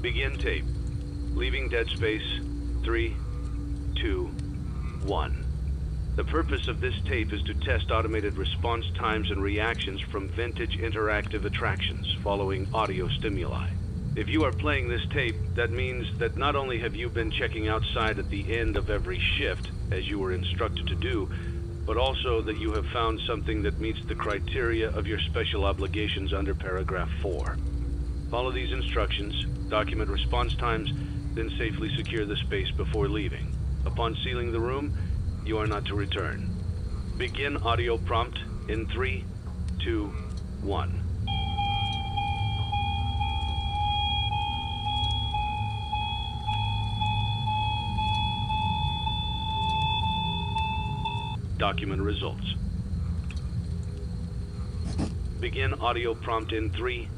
Begin tape. Leaving dead space. 3, 2, 1. The purpose of this tape is to test automated response times and reactions from vintage interactive attractions following audio stimuli. If you are playing this tape, that means that not only have you been checking outside at the end of every shift, as you were instructed to do, but also that you have found something that meets the criteria of your special obligations under paragraph 4. Follow these instructions, document response times, then safely secure the space before leaving. Upon sealing the room, you are not to return. Begin audio prompt in 3, 2, 1. Document results. Begin audio prompt in 3,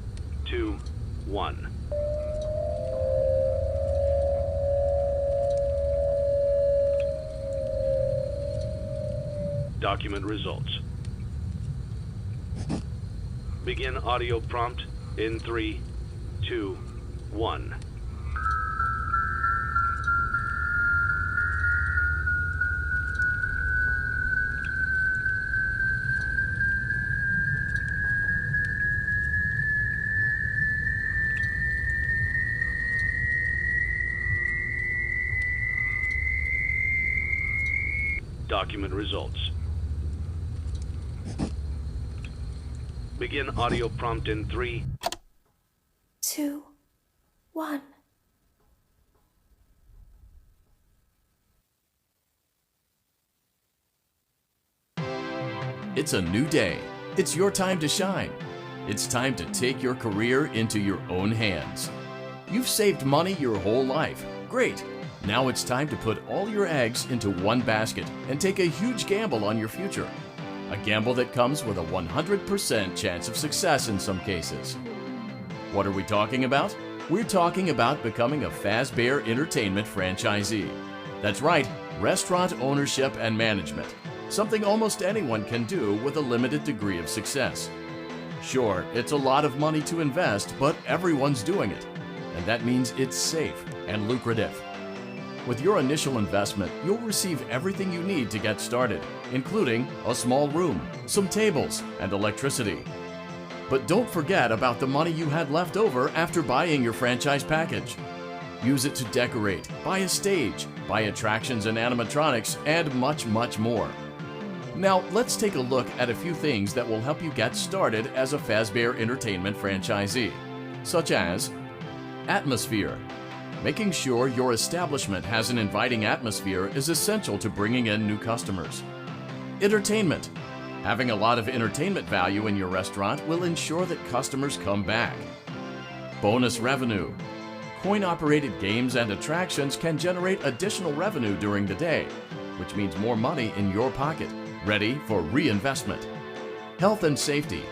2, 1. Document results. Begin audio prompt in 3, 2, 1. Document results. Begin audio prompt in 3, 2, 1. It's a new day. It's your time to shine. It's time to take your career into your own hands. You've saved money your whole life. Great. Now it's time to put all your eggs into one basket and take a huge gamble on your future. A gamble that comes with a 100% chance of success in some cases. What are we talking about? We're talking about becoming a Fazbear Entertainment franchisee. That's right, restaurant ownership and management. Something almost anyone can do with a limited degree of success. Sure, it's a lot of money to invest, but everyone's doing it. And that means it's safe and lucrative. With your initial investment, you'll receive everything you need to get started, including a small room, some tables, and electricity. But don't forget about the money you had left over after buying your franchise package. Use it to decorate, buy a stage, buy attractions and animatronics, and much, much more. Now, let's take a look at a few things that will help you get started as a Fazbear Entertainment franchisee. such as atmosphere. Making sure your establishment has an inviting atmosphere is essential to bringing in new customers. Entertainment. Having a lot of entertainment value in your restaurant will ensure that customers come back. Bonus revenue. Coin-operated games and attractions can generate additional revenue during the day, which means more money in your pocket, ready for reinvestment. Health and safety.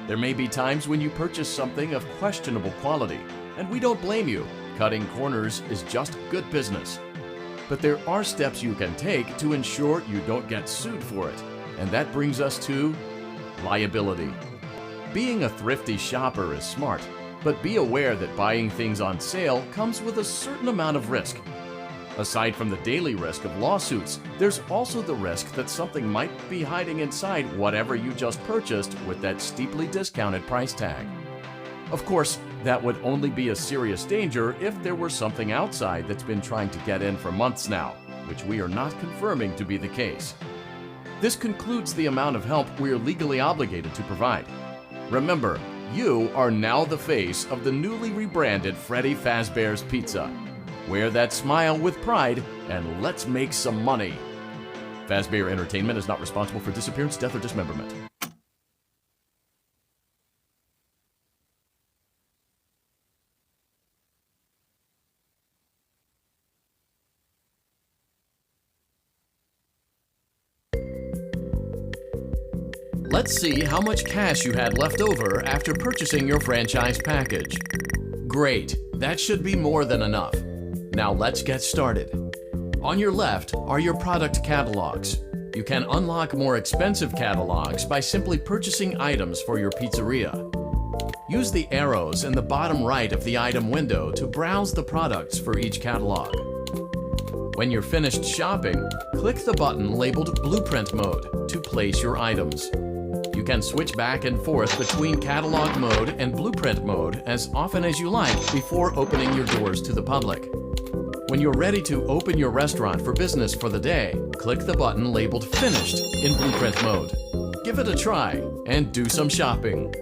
There may be times when you purchase something of questionable quality, and we don't blame you. Cutting corners is just good business. But there are steps you can take to ensure you don't get sued for it, and that brings us to liability. Being a thrifty shopper is smart, but be aware that buying things on sale comes with a certain amount of risk. Aside from the daily risk of lawsuits, there's also the risk that something might be hiding inside whatever you just purchased with that steeply discounted price tag. Of course, that would only be a serious danger if there were something outside that's been trying to get in for months now, which we are not confirming to be the case. This concludes the amount of help we are legally obligated to provide. Remember, you are now the face of the newly rebranded Freddy Fazbear's Pizza. Wear that smile with pride and let's make some money. Fazbear Entertainment is not responsible for disappearance, death, or dismemberment. Let's see how much cash you had left over after purchasing your franchise package. Great, that should be more than enough. Now let's get started. On your left are your product catalogs. You can unlock more expensive catalogs by simply purchasing items for your pizzeria. Use the arrows in the bottom right of the item window to browse the products for each catalog. When you're finished shopping, click the button labeled Blueprint Mode to place your items. You can switch back and forth between Catalog Mode and Blueprint Mode as often as you like before opening your doors to the public. When you're ready to open your restaurant for business for the day, click the button labeled Finished in Blueprint Mode. Give it a try and do some shopping.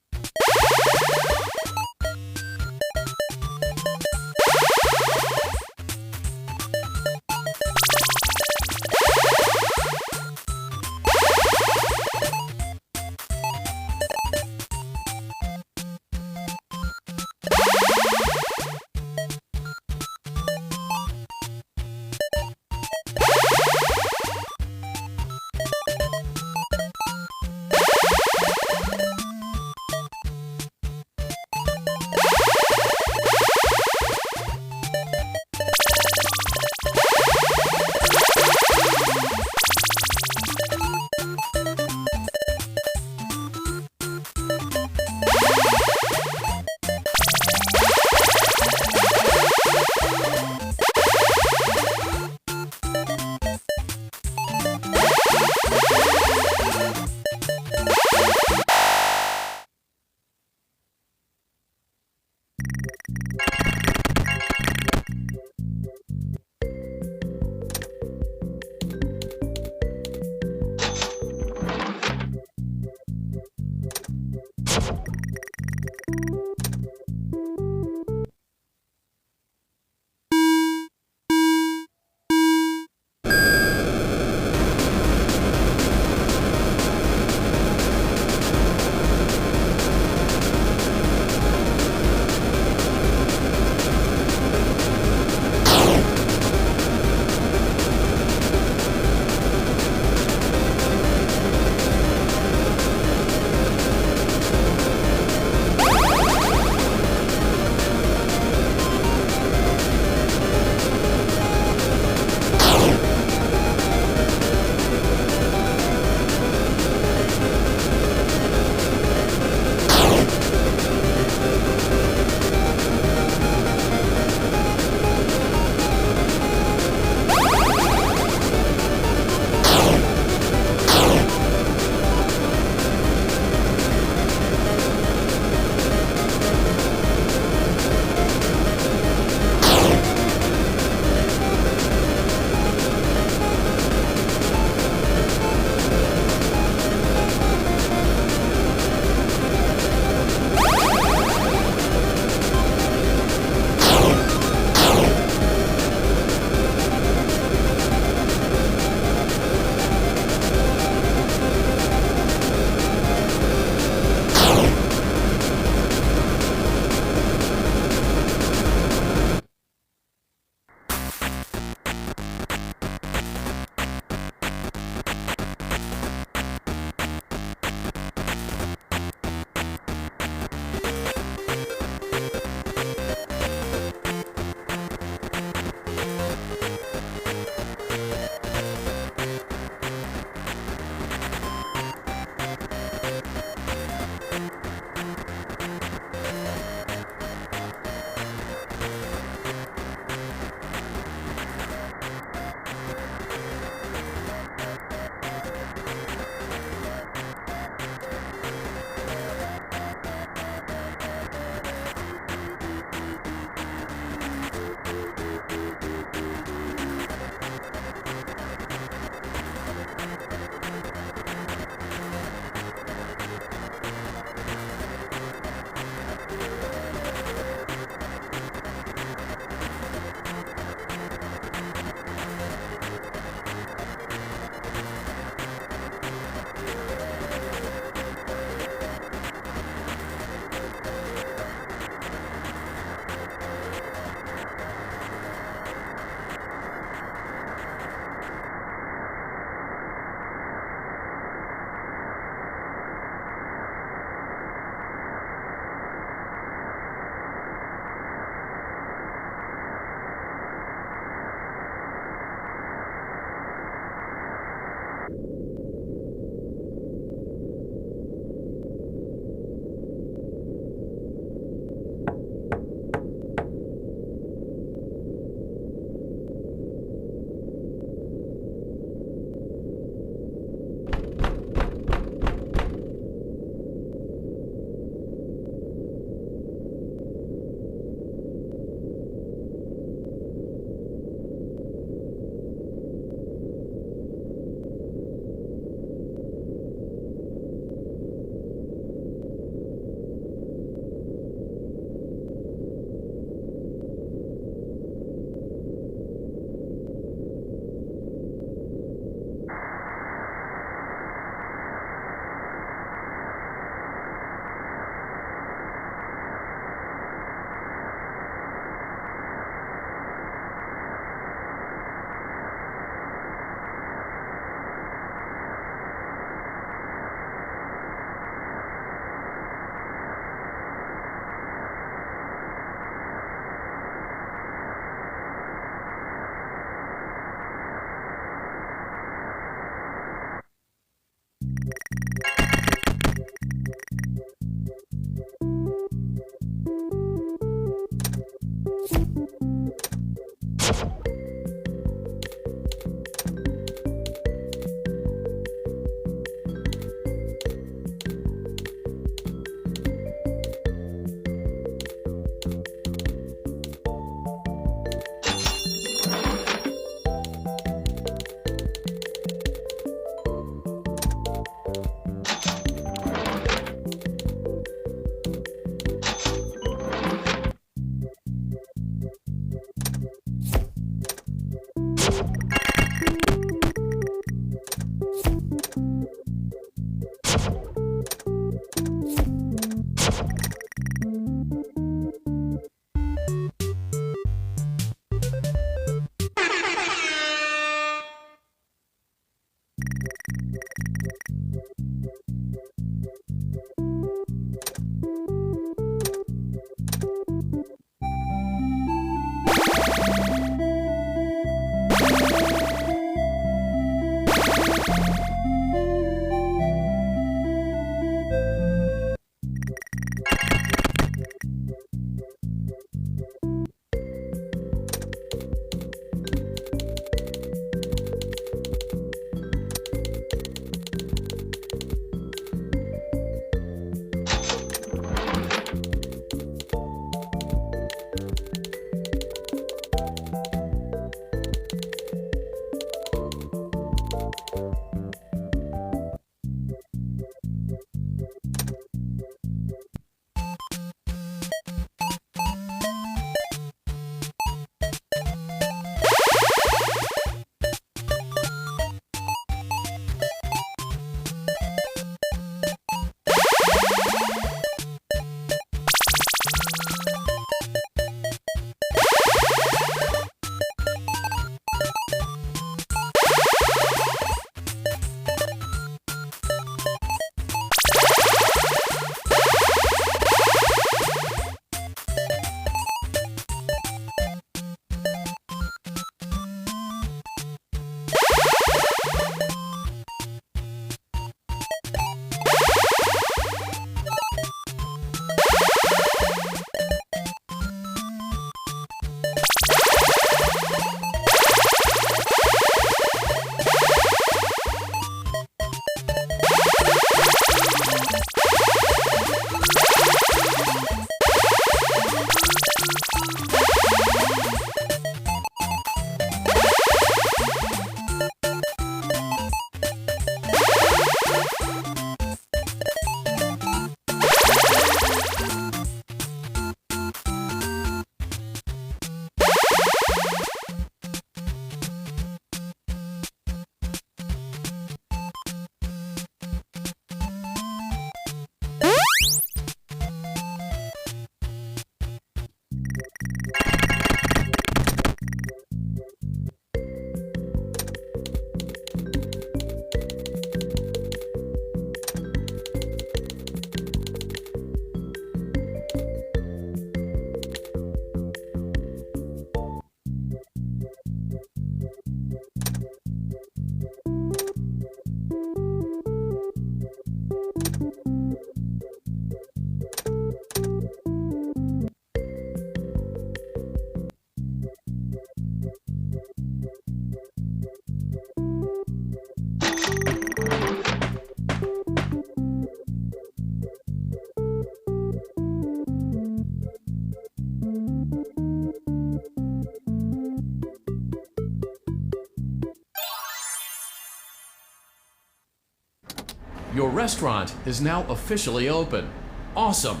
Your restaurant is now officially open. Awesome!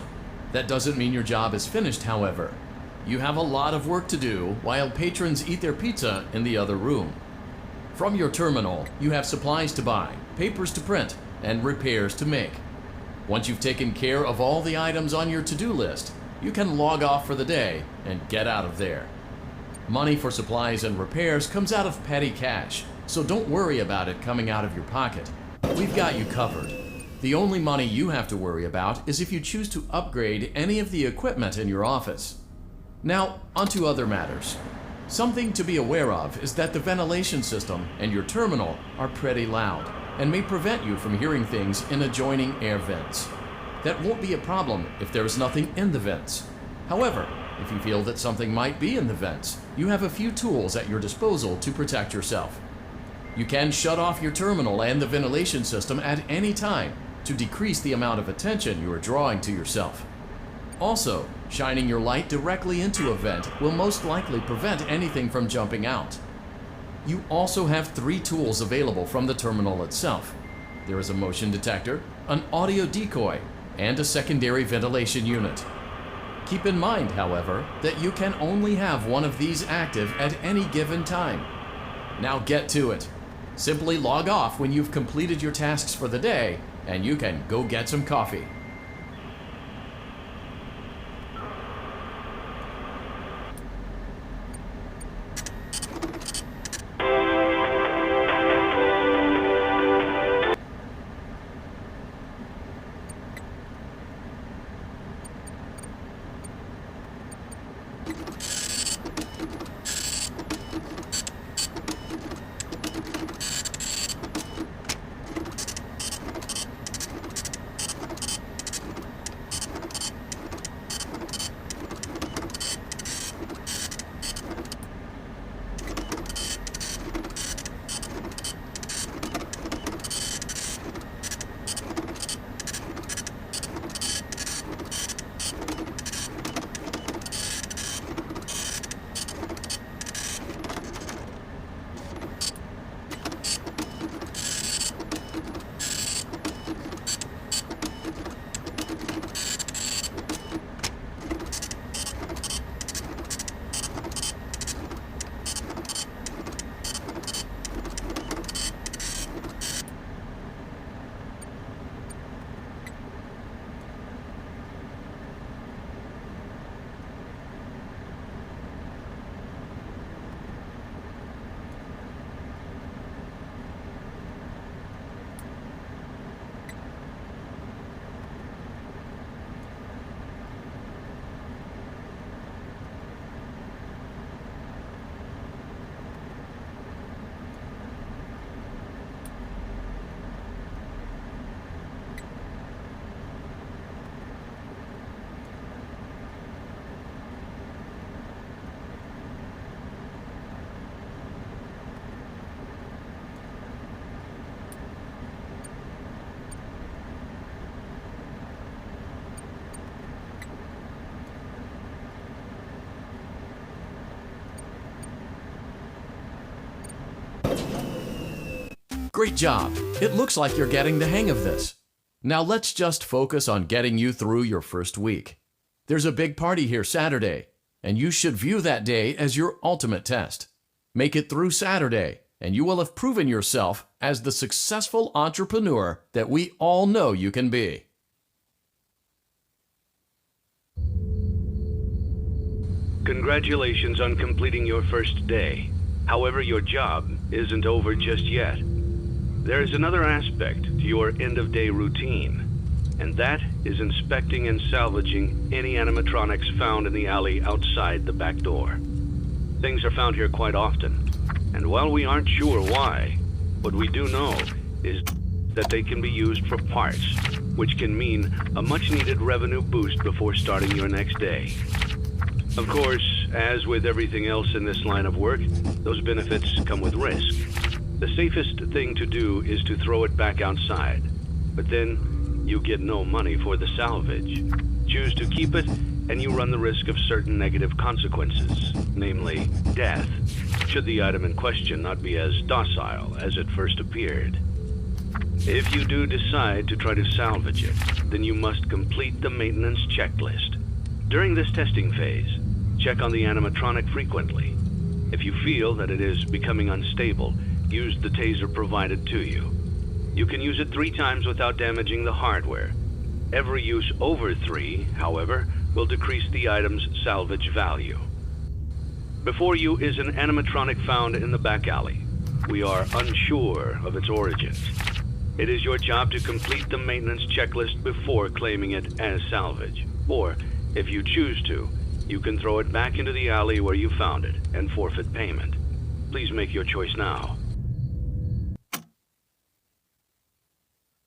That doesn't mean your job is finished, however. You have a lot of work to do while patrons eat their pizza in the other room. From your terminal, you have supplies to buy, papers to print, and repairs to make. Once you've taken care of all the items on your to-do list, you can log off for the day and get out of there. Money for supplies and repairs comes out of petty cash, so don't worry about it coming out of your pocket. We've got you covered. The only money you have to worry about is if you choose to upgrade any of the equipment in your office. Now, onto other matters. Something to be aware of is that the ventilation system and your terminal are pretty loud, and may prevent you from hearing things in adjoining air vents. That won't be a problem if there is nothing in the vents. However, if you feel that something might be in the vents, you have a few tools at your disposal to protect yourself. You can shut off your terminal and the ventilation system at any time to decrease the amount of attention you are drawing to yourself. Also, shining your light directly into a vent will most likely prevent anything from jumping out. You also have 3 tools available from the terminal itself. There is a motion detector, an audio decoy, and a secondary ventilation unit. Keep in mind, however, that you can only have one of these active at any given time. Now get to it. Simply log off when you've completed your tasks for the day, and you can go get some coffee. Great job! It looks like you're getting the hang of this. Now let's just focus on getting you through your first week. There's a big party here Saturday, and you should view that day as your ultimate test. Make it through Saturday, and you will have proven yourself as the successful entrepreneur that we all know you can be. Congratulations on completing your first day. However, your job isn't over just yet. There is another aspect to your end-of-day routine, and that is inspecting and salvaging any animatronics found in the alley outside the back door. Things are found here quite often, and while we aren't sure why, what we do know is that they can be used for parts, which can mean a much-needed revenue boost before starting your next day. Of course, as with everything else in this line of work, those benefits come with risk. The safest thing to do is to throw it back outside, but then you get no money for the salvage. Choose to keep it, and you run the risk of certain negative consequences, namely death, should the item in question not be as docile as it first appeared. If you do decide to try to salvage it, then you must complete the maintenance checklist. During this testing phase, check on the animatronic frequently. If you feel that it is becoming unstable, use the taser provided to you. You can use it 3 times without damaging the hardware. Every use over 3, however, will decrease the item's salvage value. Before you is an animatronic found in the back alley. We are unsure of its origins. It is your job to complete the maintenance checklist before claiming it as salvage. Or, if you choose to, you can throw it back into the alley where you found it and forfeit payment. Please make your choice now.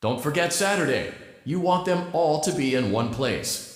Don't forget Saturday. You want them all to be in one place.